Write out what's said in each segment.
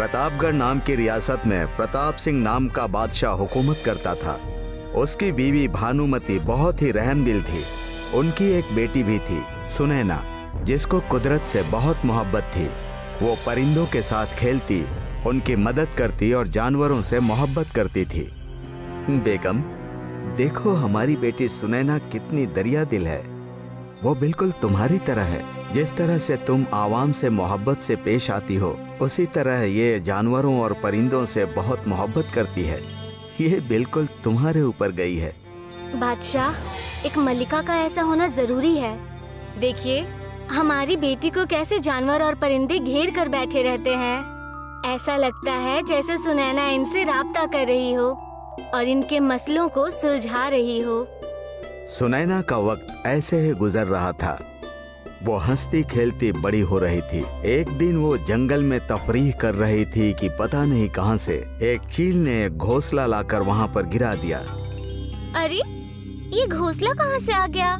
प्रतापगढ़ नाम की रियासत में प्रताप सिंह नाम का बादशाह हुकूमत करता था। उसकी बीवी भानुमति बहुत ही रहमदिल थी। उनकी एक बेटी भी थी, सुनैना, जिसको कुदरत से बहुत मोहब्बत थी। वो परिंदों के साथ खेलती, उनकी मदद करती और जानवरों से मोहब्बत करती थी। बेगम, देखो हमारी बेटी सुनैना कितनी दरिया दिल है। वो बिल्कुल तुम्हारी तरह है। जिस तरह से तुम आवाम से मोहब्बत से पेश आती हो, उसी तरह ये जानवरों और परिंदों से बहुत मोहब्बत करती है। ये बिल्कुल तुम्हारे ऊपर गई है। बादशाह, एक मलिका का ऐसा होना जरूरी है। देखिए हमारी बेटी को कैसे जानवर और परिंदे घेर कर बैठे रहते हैं। ऐसा लगता है जैसे सुनैना इनसे राब्ता कर रही हो और इनके मसलों को सुलझा रही हो। सुनैना का वक्त ऐसे ही गुजर रहा था। वो हंसती खेलती बड़ी हो रही थी। एक दिन वो जंगल में तफरीह कर रही थी कि पता नहीं कहां से एक चील ने एक घोंसला लाकर वहां पर गिरा दिया। अरे, ये घोंसला कहां से आ गया?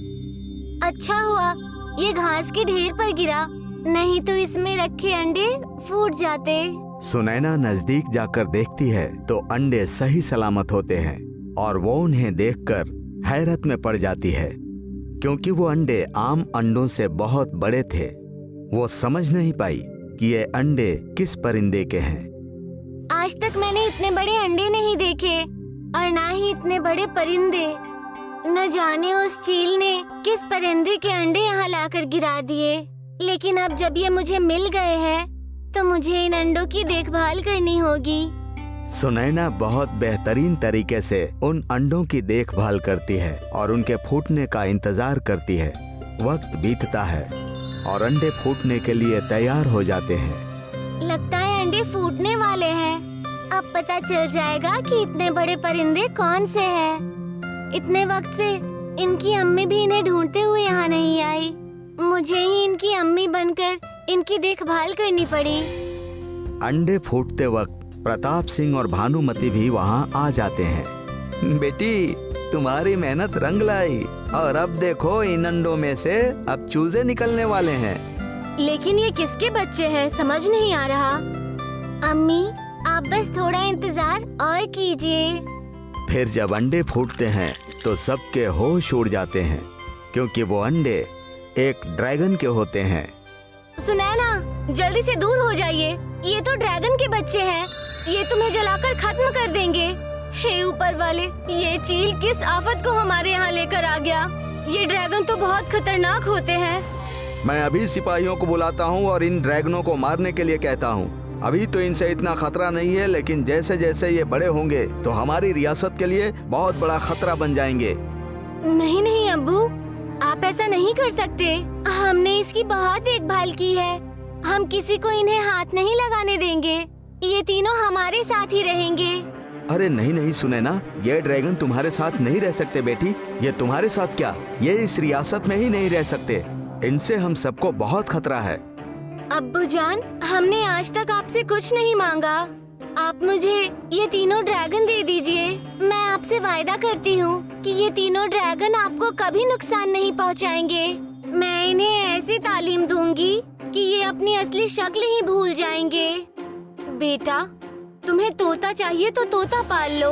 अच्छा हुआ ये घास के ढेर पर गिरा, नहीं तो इसमें रखे अंडे फूट जाते। सुनैना नजदीक जाकर देखती है तो अंडे सही सलामत होते हैं और वो उन्हें देखकर हैरत में पड़ जाती है, क्योंकि वो अंडे आम अंडों से बहुत बड़े थे। वो समझ नहीं पाई कि ये अंडे किस परिंदे के हैं। आज तक मैंने इतने बड़े अंडे नहीं देखे और ना ही इतने बड़े परिंदे। न जाने उस चील ने किस परिंदे के अंडे यहाँ लाकर गिरा दिए। लेकिन अब जब ये मुझे मिल गए हैं तो मुझे इन अंडों की देखभाल करनी होगी। सुनैना बहुत बेहतरीन तरीके से उन अंडों की देखभाल करती है और उनके फूटने का इंतजार करती है। वक्त बीतता है और अंडे फूटने के लिए तैयार हो जाते हैं। लगता है अंडे फूटने वाले हैं। अब पता चल जाएगा कि इतने बड़े परिंदे कौन से हैं। इतने वक्त से इनकी अम्मी भी इन्हें ढूंढते हुए यहाँ नहीं आई। मुझे ही इनकी अम्मी बनकर इनकी देखभाल करनी पड़ी। अंडे फूटते वक्त प्रताप सिंह और भानुमति भी वहाँ आ जाते हैं। बेटी, तुम्हारी मेहनत रंग लाई और अब देखो इन अंडों में से अब चूजे निकलने वाले हैं। लेकिन ये किसके बच्चे हैं, समझ नहीं आ रहा। अम्मी, आप बस थोड़ा इंतजार और कीजिए। फिर जब अंडे फूटते हैं तो सबके होश उड़ जाते हैं, क्योंकि वो अंडे एक ड्रैगन के होते हैं। सुनैना, जल्दी से दूर हो जाइए। ये तो ड्रैगन के बच्चे हैं। ये तुम्हें जलाकर खत्म कर देंगे। हे ऊपर वाले, ये चील किस आफत को हमारे यहाँ लेकर आ गया। ये ड्रैगन तो बहुत खतरनाक होते हैं। मैं अभी सिपाहियों को बुलाता हूँ और इन ड्रैगनों को मारने के लिए कहता हूँ। अभी तो इनसे इतना खतरा नहीं है, लेकिन जैसे जैसे ये बड़े होंगे तो हमारी रियासत के लिए बहुत बड़ा खतरा बन जाएंगे। नहीं नहीं अब्बू, आप ऐसा नहीं कर सकते। हमने इसकी बहुत देखभाल की है। हम किसी को इन्हें हाथ नहीं लगाने देंगे। ये तीनों हमारे साथ ही रहेंगे। अरे नहीं नहीं सुनैना, ये ड्रैगन तुम्हारे साथ नहीं रह सकते बेटी। ये तुम्हारे साथ क्या, ये इस रियासत में ही नहीं रह सकते। इनसे हम सबको बहुत खतरा है। अब्बू जान, हमने आज तक आपसे कुछ नहीं मांगा। आप मुझे ये तीनों ड्रैगन दे दीजिए। मैं आपसे वायदा करती हूँ कि ये तीनों ड्रैगन आपको कभी नुकसान नहीं पहुँचाएंगे। मैं इन्हें ऐसी तालीम दूंगी कि ये अपनी असली शक्ल ही भूल जाएंगे। बेटा, तुम्हें तोता चाहिए तो तोता पाल लो,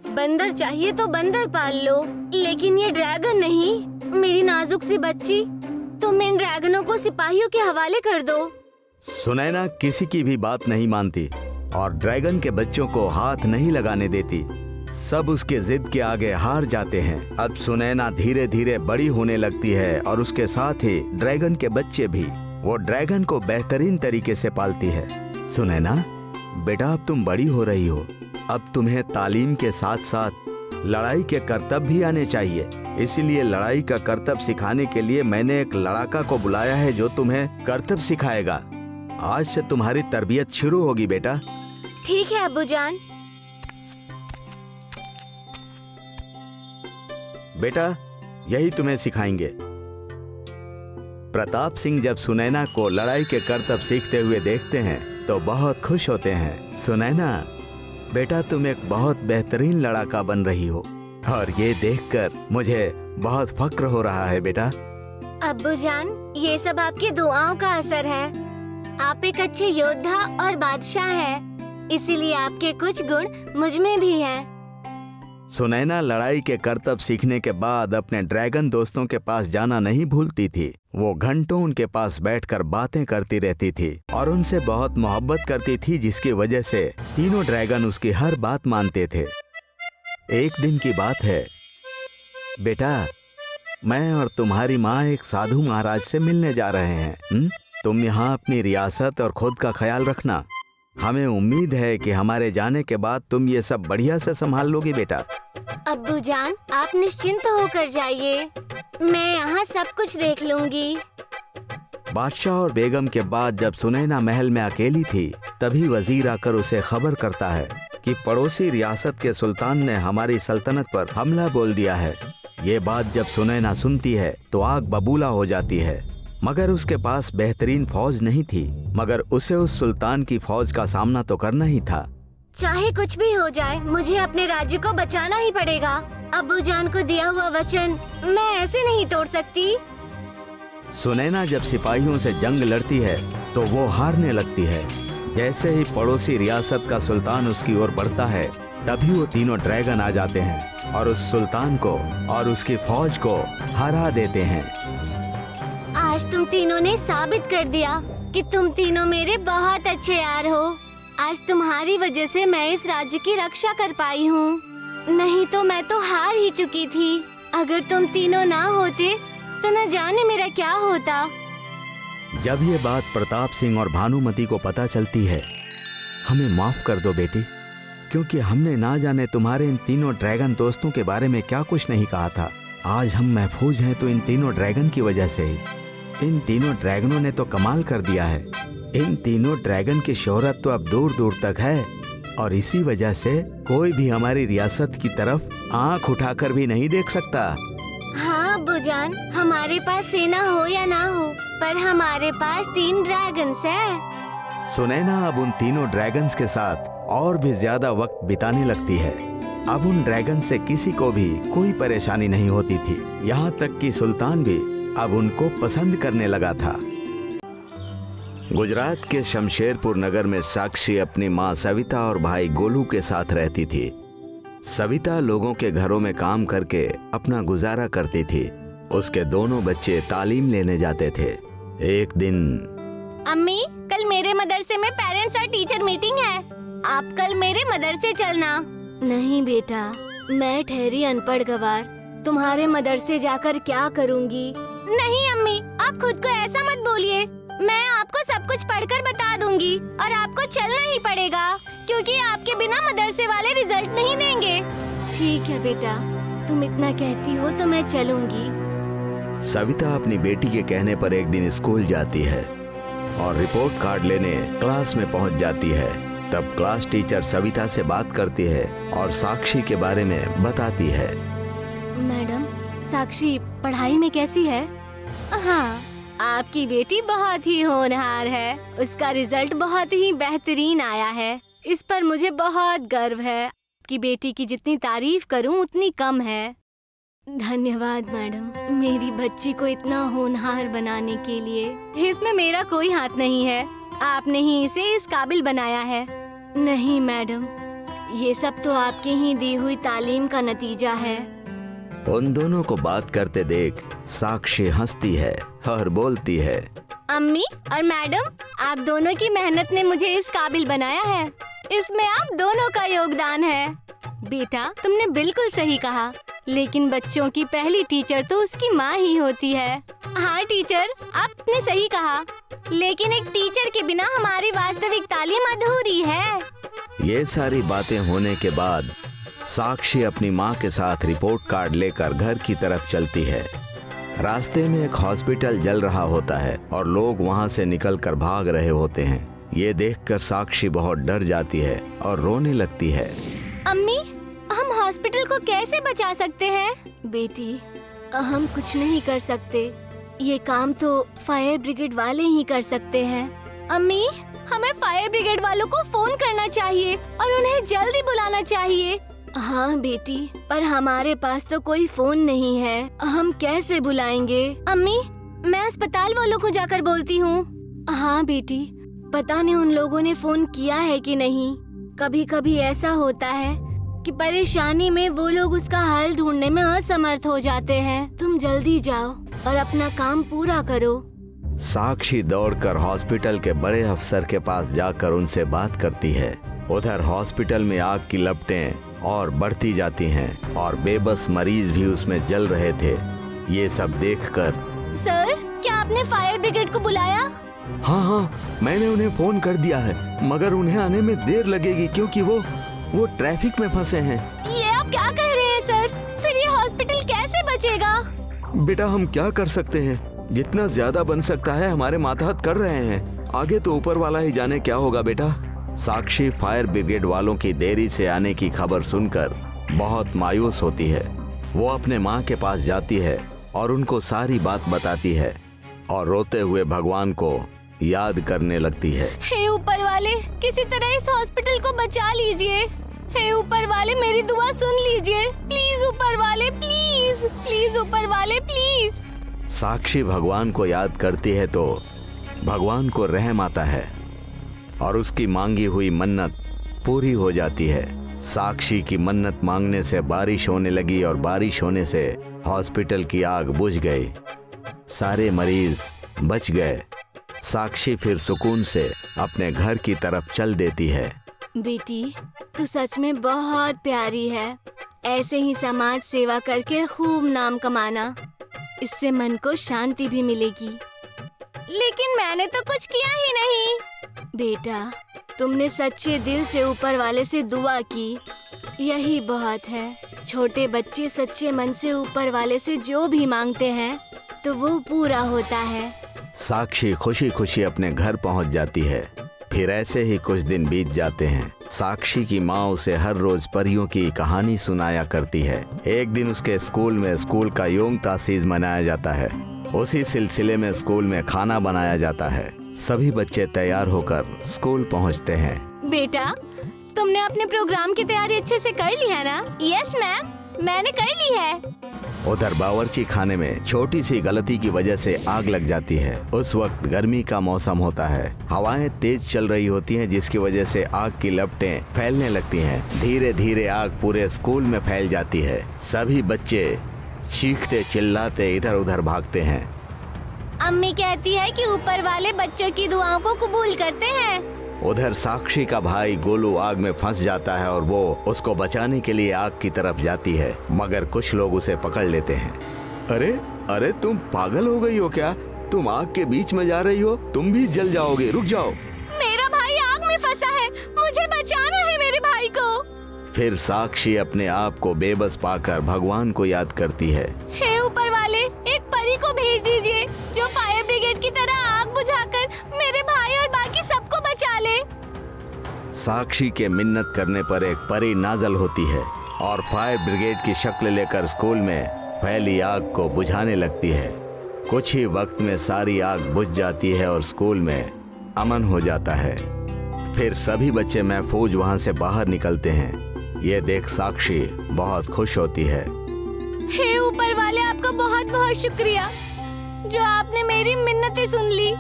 बंदर चाहिए तो बंदर पाल लो, लेकिन ये ड्रैगन नहीं। मेरी नाजुक सी बच्ची, तुम इन ड्रैगनों को सिपाहियों के हवाले कर दो। सुनैना किसी की भी बात नहीं मानती और ड्रैगन के बच्चों को हाथ नहीं लगाने देती। सब उसके जिद के आगे हार जाते हैं। अब सुनैना धीरे धीरे बड़ी होने लगती है और उसके साथ ही ड्रैगन के बच्चे भी। वो ड्रैगन को बेहतरीन तरीके से पालती है। सुनैना बेटा, अब तुम बड़ी हो रही हो। अब तुम्हें तालीम के साथ साथ लड़ाई के करतब भी आने चाहिए। इसीलिए लड़ाई का करतब सिखाने के लिए मैंने एक लड़ाका को बुलाया है जो तुम्हें करतब सिखाएगा। आज से तुम्हारी तरबियत शुरू होगी बेटा। ठीक है अब्बू जान। बेटा, यही तुम्हें सिखाएंगे। प्रताप सिंह जब सुनैना को लड़ाई के करतब सीखते हुए देखते हैं तो बहुत खुश होते हैं। सुनैना बेटा, तुम एक बहुत बेहतरीन लड़ाका बन रही हो और ये देखकर मुझे बहुत फक्र हो रहा है बेटा। अब्बू जान, ये सब आपकी दुआओं का असर है। आप एक अच्छे योद्धा और बादशाह हैं, इसीलिए आपके कुछ गुण मुझ में भी हैं। सुनैना लड़ाई के करतब सीखने के बाद अपने ड्रैगन दोस्तों के पास जाना नहीं भूलती थी। वो घंटों उनके पास बैठकर बातें करती रहती थी और उनसे बहुत मोहब्बत करती थी, जिसकी वजह से तीनों ड्रैगन उसकी हर बात मानते थे। एक दिन की बात है, बेटा मैं और तुम्हारी माँ एक साधु महाराज से मिलने जा रहे हैं। तुम यहाँ अपनी रियासत और खुद का ख्याल रखना। हमें उम्मीद है कि हमारे जाने के बाद तुम ये सब बढ़िया से संभाल लोगी बेटा। अब्बू जान, आप निश्चिंत होकर जाइए, मैं यहाँ सब कुछ देख लूंगी। बादशाह और बेगम के बाद जब सुनैना महल में अकेली थी, तभी वजीर आकर उसे खबर करता है कि पड़ोसी रियासत के सुल्तान ने हमारी सल्तनत पर हमला बोल दिया है। ये बात जब सुनैना सुनती है तो आग बबूला हो जाती है, मगर उसके पास बेहतरीन फौज नहीं थी, मगर उसे उस सुल्तान की फौज का सामना तो करना ही था। चाहे कुछ भी हो जाए, मुझे अपने राज्य को बचाना ही पड़ेगा। अब्बू जान को दिया हुआ वचन मैं ऐसे नहीं तोड़ सकती। सुनैना जब सिपाहियों से जंग लड़ती है तो वो हारने लगती है। जैसे ही पड़ोसी रियासत का सुल्तान उसकी ओर बढ़ता है, तभी वो तीनों ड्रैगन आ जाते हैं और उस सुल्तान को और उसकी फौज को हरा देते हैं। आज तुम तीनों ने साबित कर दिया कि तुम तीनों मेरे बहुत अच्छे यार हो। आज तुम्हारी वजह से मैं इस राज्य की रक्षा कर पाई हूँ, नहीं तो मैं तो हार ही चुकी थी। अगर तुम तीनों ना होते तो न जाने मेरा क्या होता। जब ये बात प्रताप सिंह और भानुमति को पता चलती है, हमें माफ कर दो बेटी, क्योंकि हमने ना जाने तुम्हारे इन तीनों ड्रैगन दोस्तों के बारे में क्या कुछ नहीं कहा था। आज हम महफूज हैं तो इन तीनों ड्रैगन की वजह से ही। इन तीनों ड्रैगनों ने तो कमाल कर दिया है। इन तीनों ड्रैगन की शोहरत तो अब दूर दूर तक है और इसी वजह से कोई भी हमारी रियासत की तरफ आंख उठाकर भी नहीं देख सकता। हाँ अब्बू जान, हमारे पास सेना हो या ना हो, पर हमारे पास 3 ड्रैगन्स हैं। सुनैना अब उन तीनों ड्रैगन्स के साथ और भी ज्यादा वक्त बिताने लगती है। अब उन ड्रैगन से किसी को भी कोई परेशानी नहीं होती थी, यहाँ तक कि सुल्तान भी अब उनको पसंद करने लगा था। गुजरात के शमशेरपुर नगर में साक्षी अपनी माँ सविता और भाई गोलू के साथ रहती थी। सविता लोगों के घरों में काम करके अपना गुजारा करती थी। उसके दोनों बच्चे तालीम लेने जाते थे। एक दिन, अम्मी, कल मेरे मदरसे में पेरेंट्स और टीचर मीटिंग है, आप कल मेरे मदरसे चलना। नहीं बेटा, मैं ठहरी अनपढ़ गवार, तुम्हारे मदरसे जाकर क्या करूँगी। नहीं अम्मी, आप खुद को ऐसा मत बोलिए, मैं आपको सब कुछ पढ़कर बता दूंगी और आपको चलना ही पड़ेगा, क्योंकि आपके बिना मदरसे वाले रिजल्ट नहीं देंगे। ठीक है बेटा, तुम इतना कहती हो तो मैं चलूंगी। सविता अपनी बेटी के कहने पर एक दिन स्कूल जाती है और रिपोर्ट कार्ड लेने क्लास में पहुंच जाती है। तब क्लास टीचर सविता से बात करती है और साक्षी के बारे में बताती है। मैडम, साक्षी पढ़ाई में कैसी है? हाँ, आपकी बेटी बहुत ही होनहार है, उसका रिजल्ट बहुत ही बेहतरीन आया है, इस पर मुझे बहुत गर्व है। आपकी बेटी की जितनी तारीफ करूं उतनी कम है। धन्यवाद मैडम, मेरी बच्ची को इतना होनहार बनाने के लिए। इसमें मेरा कोई हाथ नहीं है, आपने ही इसे इस काबिल बनाया है। नहीं मैडम, ये सब तो आपकी ही दी हुई तालीम का नतीजा है। उन दोनों को बात करते देख साक्षी हंसती है और बोलती है, अम्मी और मैडम, आप दोनों की मेहनत ने मुझे इस काबिल बनाया है, इसमें आप दोनों का योगदान है। बेटा, तुमने बिल्कुल सही कहा, लेकिन बच्चों की पहली टीचर तो उसकी माँ ही होती है। हाँ टीचर, आपने सही कहा, लेकिन एक टीचर के बिना हमारी वास्तविक तालीम अधूरी है। ये सारी बातें होने के बाद साक्षी अपनी माँ के साथ रिपोर्ट कार्ड लेकर घर की तरफ चलती है। रास्ते में एक हॉस्पिटल जल रहा होता है और लोग वहाँ से निकलकर भाग रहे होते हैं। ये देखकर साक्षी बहुत डर जाती है और रोने लगती है। अम्मी, हम हॉस्पिटल को कैसे बचा सकते हैं? बेटी, हम कुछ नहीं कर सकते, ये काम तो फायर ब्रिगेड वाले ही कर सकते हैं। अम्मी, हमें फायर ब्रिगेड वालों को फोन करना चाहिए और उन्हें जल्दी बुलाना चाहिए। हाँ बेटी, पर हमारे पास तो कोई फोन नहीं है, हम कैसे बुलाएंगे? अम्मी, मैं अस्पताल वालों को जाकर बोलती हूँ। हाँ बेटी, पता नहीं उन लोगों ने फोन किया है कि नहीं। कभी कभी ऐसा होता है कि परेशानी में वो लोग उसका हल ढूंढने में असमर्थ हो जाते हैं। तुम जल्दी जाओ और अपना काम पूरा करो। साक्षी दौड़कर हॉस्पिटल के बड़े अफसर के पास जाकर उनसे बात करती है। उधर हॉस्पिटल में आग की लपटें और बढ़ती जाती हैं और बेबस मरीज भी उसमें जल रहे थे। ये सब देखकर, सर, क्या आपने फायर ब्रिगेड को बुलाया? हाँ, मैंने उन्हें फोन कर दिया है, मगर उन्हें आने में देर लगेगी क्योंकि वो ट्रैफिक में फंसे हैं। ये आप क्या कह रहे हैं सर? फिर ये हॉस्पिटल कैसे बचेगा? बेटा, हम क्या कर सकते हैं? जितना ज्यादा बन सकता है हमारे मातहत कर रहे हैं। आगे तो ऊपर वाला ही जाने क्या होगा बेटा। साक्षी फायर ब्रिगेड वालों की देरी से आने की खबर सुनकर बहुत मायूस होती है। वो अपने माँ के पास जाती है और उनको सारी बात बताती है और रोते हुए भगवान को याद करने लगती है। हे ऊपर वाले, किसी तरह इस हॉस्पिटल को बचा लीजिए। हे ऊपर वाले, मेरी दुआ सुन लीजिए। प्लीज ऊपर वाले, प्लीज प्लीज ऊपर वाले, प्लीज। साक्षी भगवान को याद करती है तो भगवान को रहम आता है और उसकी मांगी हुई मन्नत पूरी हो जाती है। साक्षी की मन्नत मांगने से बारिश होने लगी और बारिश होने से हॉस्पिटल की आग बुझ गई। सारे मरीज बच गए। साक्षी फिर सुकून से अपने घर की तरफ चल देती है। बेटी, तू सच में बहुत प्यारी है। ऐसे ही समाज सेवा करके खूब नाम कमाना, इससे मन को शांति भी मिलेगी। लेकिन मैंने तो कुछ किया ही नहीं। बेटा, तुमने सच्चे दिल से ऊपर वाले से दुआ की, यही बहुत है। छोटे बच्चे सच्चे मन से ऊपर वाले से जो भी मांगते हैं तो वो पूरा होता है। साक्षी खुशी खुशी अपने घर पहुंच जाती है। फिर ऐसे ही कुछ दिन बीत जाते हैं। साक्षी की माँ उसे हर रोज परियों की कहानी सुनाया करती है। एक दिन उसके स्कूल में स्कूल का योग तासीज मनाया जाता है। उसी सिलसिले में स्कूल में खाना बनाया जाता है। सभी बच्चे तैयार होकर स्कूल पहुंचते हैं। बेटा, तुमने अपने प्रोग्राम की तैयारी अच्छे से कर ली है ना? यस मैम, मैंने कर ली है। उधर बावर्ची खाने में छोटी सी गलती की वजह से आग लग जाती है। उस वक्त गर्मी का मौसम होता है। हवाएं तेज चल रही होती हैं, जिसकी वजह से आग की लपटें फैलने लगती हैं। धीरे धीरे आग पूरे स्कूल में फैल जाती है। सभी बच्चे चीखते चिल्लाते इधर उधर भागते हैं। अम्मी कहती है कि ऊपर वाले बच्चों की दुआओं को कबूल करते हैं। उधर साक्षी का भाई गोलू आग में फंस जाता है और वो उसको बचाने के लिए आग की तरफ जाती है, मगर कुछ लोग उसे पकड़ लेते हैं। अरे तुम पागल हो गई हो क्या? तुम आग के बीच में जा रही हो, तुम भी जल जाओगे, रुक जाओ। मेरा भाई आग में फंसा है, मुझे बचाना है मेरे भाई को। फिर साक्षी अपने आप को बेबस पाकर भगवान को याद करती है। हे ऊपर वाले, एक परी को भेज दीजिए जो फायर ब्रिगेड की तरह आग बुझाकर मेरे भाई और बाकी सबको बचा ले। साक्षी के मिन्नत करने पर एक परी नाजल होती है और फायर ब्रिगेड की शक्ल लेकर स्कूल में फैली आग को बुझाने लगती है। कुछ ही वक्त में सारी आग बुझ जाती है और स्कूल में अमन हो जाता है। फिर सभी बच्चे महफूज वहां से बाहर निकलते हैं। ये देख साक्षी बहुत खुश होती है। हे ऊपर वाले, आपका बहुत बहुत शुक्रिया जो आपने मेरी मिन्नतें सुन ली।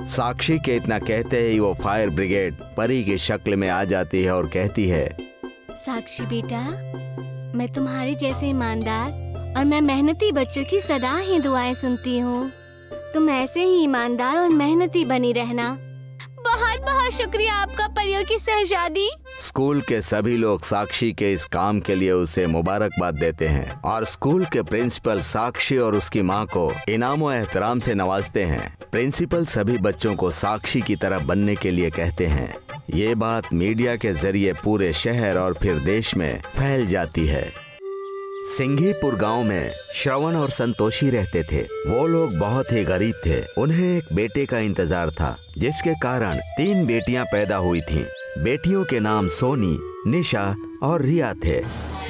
साक्षी के इतना कहते ही वो फायर ब्रिगेड परी की शक्ल में आ जाती है और कहती है, साक्षी बेटा, मैं तुम्हारे जैसे ईमानदार और मैं मेहनती बच्चों की सदा ही दुआएं सुनती हूँ। तुम ऐसे ही ईमानदार और मेहनती बनी रहना। बहुत बहुत शुक्रिया आपका परियों की शहजादी। स्कूल के सभी लोग साक्षी के इस काम के लिए उसे मुबारकबाद देते हैं और स्कूल के प्रिंसिपल साक्षी और उसकी मां को इनाम और एहतराम से नवाजते हैं। प्रिंसिपल सभी बच्चों को साक्षी की तरह बनने के लिए कहते हैं। ये बात मीडिया के जरिए पूरे शहर और फिर देश में फैल जाती है। सिंघीपुर गांव में श्रवण और संतोषी रहते थे। वो लोग बहुत ही गरीब थे। उन्हें एक बेटे का इंतजार था, जिसके कारण 3 बेटियां पैदा हुई थीं। बेटियों के नाम सोनी, निशा और रिया थे।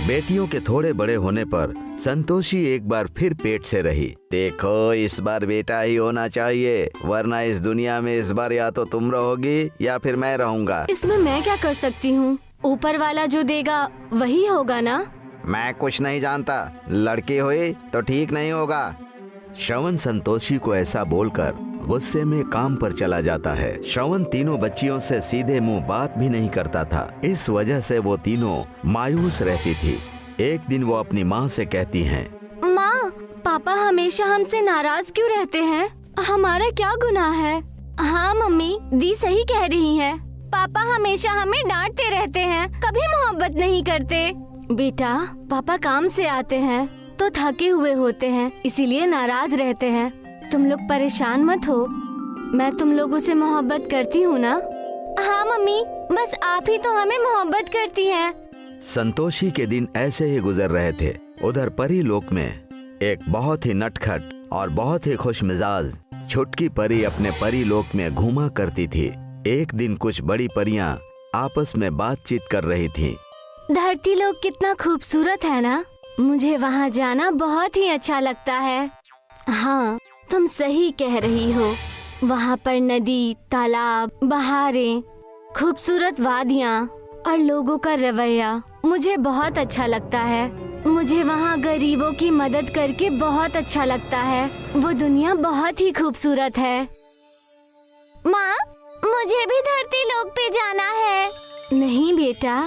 बेटियों के थोड़े बड़े होने पर संतोषी एक बार फिर पेट से रही। देखो, इस बार बेटा ही होना चाहिए, वरना इस दुनिया में इस बार या तो तुम रहोगी या फिर मैं रहूंगा। इसमें मैं क्या कर सकती हूँ? ऊपर वाला जो देगा वही होगा ना। मैं कुछ नहीं जानता, लड़की हुई तो ठीक नहीं होगा। श्रवण संतोषी को ऐसा बोलकर गुस्से में काम पर चला जाता है। श्रवण तीनों बच्चियों से सीधे मुंह बात भी नहीं करता था। इस वजह से वो तीनों मायूस रहती थी। एक दिन वो अपनी माँ से कहती हैं, माँ, पापा हमेशा हमसे नाराज क्यों रहते हैं? हमारा क्या गुनाह है? हाँ मम्मी, दी सही कह रही है। पापा हमेशा हमें डांटते रहते हैं, कभी मोहब्बत नहीं करते। बेटा, पापा काम से आते हैं तो थके हुए होते हैं, इसीलिए नाराज रहते हैं। तुम लोग परेशान मत हो, मैं तुम लोगों से मोहब्बत करती हूँ ना। हाँ मम्मी, बस आप ही तो हमें मोहब्बत करती हैं। संतोषी के दिन ऐसे ही गुजर रहे थे। उधर परी लोक में एक बहुत ही नटखट और बहुत ही खुश मिजाज छुटकी परी अपने परी लोक में घूमा करती थी। एक दिन कुछ बड़ी परियां आपस में बातचीत कर रही थीं। धरती लोक कितना खूबसूरत है ना, मुझे वहाँ जाना बहुत ही अच्छा लगता है। हाँ, तुम सही कह रही हो। वहाँ पर नदी, तालाब, बहारें, खूबसूरत वादियाँ और लोगों का रवैया मुझे बहुत अच्छा लगता है। मुझे वहाँ गरीबों की मदद करके बहुत अच्छा लगता है। वो दुनिया बहुत ही खूबसूरत है। माँ, मुझे भी धरती लोक पे जाना है। नहीं बेटा,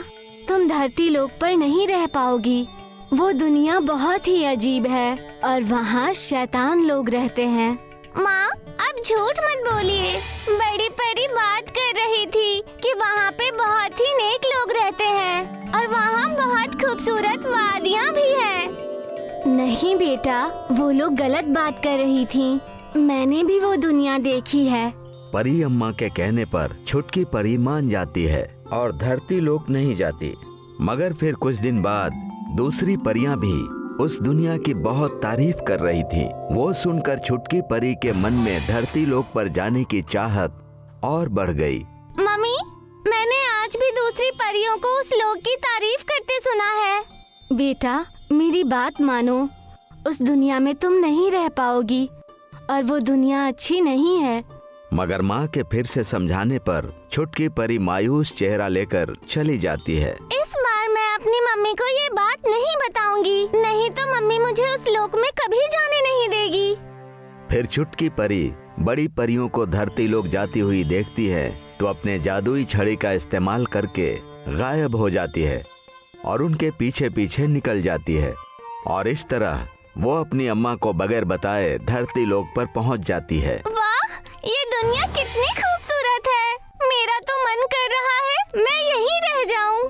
तुम धरती लोक पर नहीं रह पाओगी। वो दुनिया बहुत ही अजीब है और वहाँ शैतान लोग रहते हैं। माँ, अब झूठ मत बोलिए। बड़ी परी बात कर रही थी कि वहाँ पे बहुत ही नेक लोग रहते हैं और वहाँ बहुत खूबसूरत वादियाँ भी हैं। नहीं बेटा, वो लोग गलत बात कर रही थी। मैंने भी वो दुनिया देखी है। परी अम्मा के कहने पर छुटकी परी मान जाती है और धरती लोक नहीं जाती। मगर फिर कुछ दिन बाद दूसरी परियां भी उस दुनिया की बहुत तारीफ कर रही थीं। वो सुनकर छुटकी परी के मन में धरती लोक पर जाने की चाहत और बढ़ गई। मम्मी, मैंने आज भी दूसरी परियों को उस लोक की तारीफ करते सुना है। बेटा, मेरी बात मानो। उस दुनिया में तुम नहीं रह पाओगी और वो दुनिया अच्छी नहीं है। मगर माँ के फिर से समझाने पर छुटकी परी मायूस चेहरा लेकर चली जाती है। इस बार मैं अपनी मम्मी को ये बात नहीं बताऊंगी, नहीं तो मम्मी मुझे उस लोक में कभी जाने नहीं देगी। फिर छुटकी परी बड़ी परियों को धरती लोक जाती हुई देखती है तो अपने जादुई छड़ी का इस्तेमाल करके गायब हो जाती है और उनके पीछे पीछे निकल जाती है। और इस तरह वो अपनी अम्मा को बगैर बताए धरती लोक पर पहुंच जाती है। वाह, ये दुनिया कितनी खूबसूरत है। मेरा तो मन कर रहा है मैं यहीं रह जाऊं।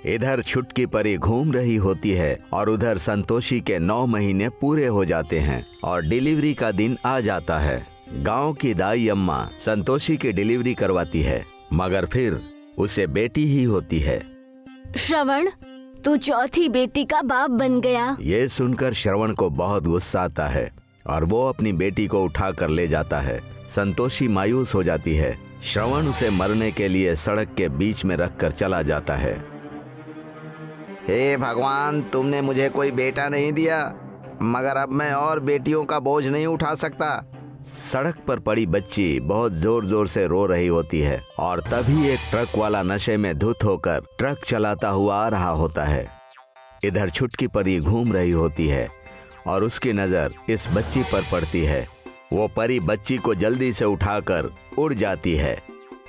इधर छुटकी परी घूम रही होती है और उधर संतोषी के 9 महीने पूरे हो जाते हैं और डिलीवरी का दिन आ जाता है। गांव की दाई अम्मा संतोषी की डिलीवरी करवाती है, मगर फिर उसे बेटी ही होती है। श्रवण, तू चौथी बेटी का बाप बन गया। ये सुनकर श्रवण को बहुत गुस्सा आता है और वो अपनी बेटी को उठाकर ले जाता है। संतोषी मायूस हो जाती है। श्रवण उसे मरने के लिए सड़क के बीच में रखकर चला जाता है। हे भगवान, तुमने मुझे कोई बेटा नहीं दिया, मगर अब मैं और बेटियों का बोझ नहीं उठा सकता। सड़क पर पड़ी बच्ची बहुत जोर जोर से रो रही होती है और तभी एक ट्रक वाला नशे में धुत होकर ट्रक चलाता हुआ आ रहा होता है। इधर छुटकी परी घूम रही होती है और उसकी नजर इस बच्ची पर पड़ती है। वो परी बच्ची को जल्दी से उठाकर उड़ जाती है।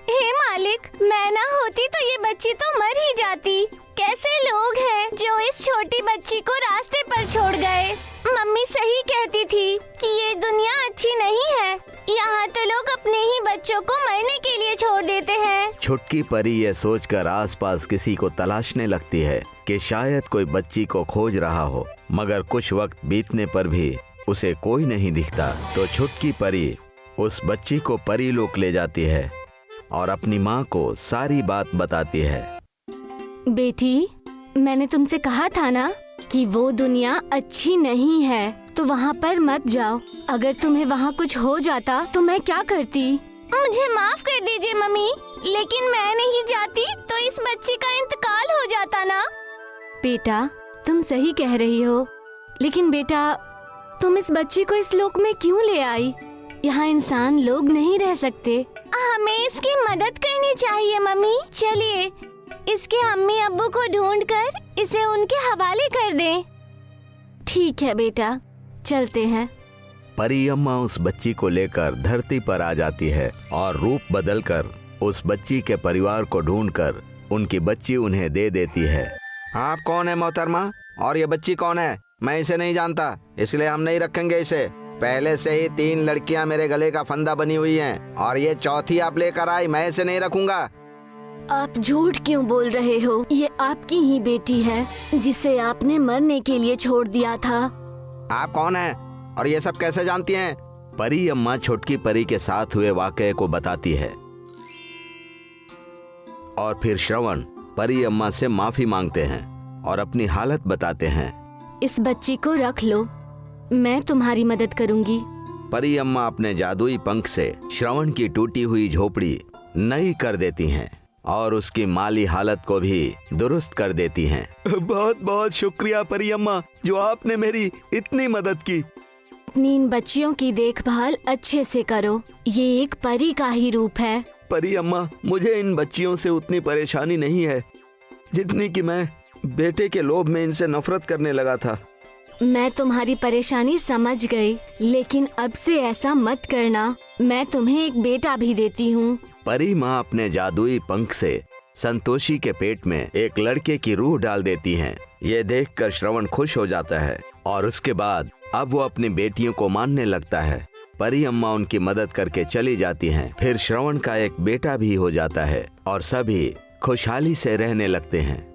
हे मालिक, मैं ना होती तो ये बच्ची तो मर ही जाती। कैसे लोग हैं जो इस छोटी बच्ची को रास्ते पर छोड़ गए। मम्मी सही कहती थी कि ये दुनिया अच्छी नहीं है। यहाँ तो लोग अपने ही बच्चों को मरने के लिए छोड़ देते हैं। छुटकी परी ये सोचकर आसपास किसी को तलाशने लगती है कि शायद कोई बच्ची को खोज रहा हो, मगर कुछ वक्त बीतने पर भी उसे कोई नहीं दिखता। तो छुटकी परी उस बच्ची को परी लोक ले जाती है और अपनी माँ को सारी बात बताती है। बेटी, मैंने तुमसे कहा था ना कि वो दुनिया अच्छी नहीं है, तो वहाँ पर मत जाओ। अगर तुम्हें वहाँ कुछ हो जाता तो मैं क्या करती? मुझे माफ कर दीजिए मम्मी, लेकिन मैं नहीं जाती तो इस बच्ची का इंतकाल हो जाता ना। बेटा, तुम सही कह रही हो, लेकिन बेटा तुम इस बच्ची को इस लोक में क्यों ले आई? यहाँ इंसान लोग नहीं रह सकते। हमें इसकी मदद करनी चाहिए मम्मी। चलिए इसके अम्मी अब्बू को ढूंढकर इसे उनके हवाले कर दें। ठीक है बेटा, चलते हैं। परी अम्मा उस बच्ची को लेकर धरती पर आ जाती है और रूप बदलकर उस बच्ची के परिवार को ढूंढकर उनकी बच्ची उन्हें दे देती है। आप कौन है मोहतरमा, और ये बच्ची कौन है? मैं इसे नहीं जानता, इसलिए हम नहीं रखेंगे इसे। पहले से ही 3 लड़कियां मेरे गले का फंदा बनी हुई हैं और ये चौथी आप लेकर आई। मैं इसे नहीं रखूंगा। आप झूठ क्यों बोल रहे हो? ये आपकी ही बेटी है जिसे आपने मरने के लिए छोड़ दिया था। आप कौन हैं और ये सब कैसे जानती हैं? परी अम्मा छोटकी परी के साथ हुए वाकये को बताती है और फिर श्रवण परी अम्मा से माफी मांगते हैं और अपनी हालत बताते हैं। इस बच्ची को रख लो, मैं तुम्हारी मदद करूंगी। परी अम्मा अपने जादुई पंख से श्रवण की टूटी हुई झोपड़ी नई कर देती हैं और उसकी माली हालत को भी दुरुस्त कर देती हैं। बहुत बहुत शुक्रिया परी अम्मा, जो आपने मेरी इतनी मदद की। अपनी इन बच्चियों की देखभाल अच्छे से करो, ये एक परी का ही रूप है। परी अम्मा, मुझे इन बच्चियों से उतनी परेशानी नहीं है जितनी कि मैं बेटे के लोभ में इनसे नफरत करने लगा था। मैं तुम्हारी परेशानी समझ गई, लेकिन अब से ऐसा मत करना। मैं तुम्हें एक बेटा भी देती हूँ। परी माँ अपने जादुई पंख से संतोषी के पेट में एक लड़के की रूह डाल देती हैं। ये देखकर श्रवण खुश हो जाता है और उसके बाद अब वो अपनी बेटियों को मानने लगता है। परी अम्मा उनकी मदद करके चली जाती हैं। फिर श्रवण का एक बेटा भी हो जाता है और सभी खुशहाली से रहने लगते हैं।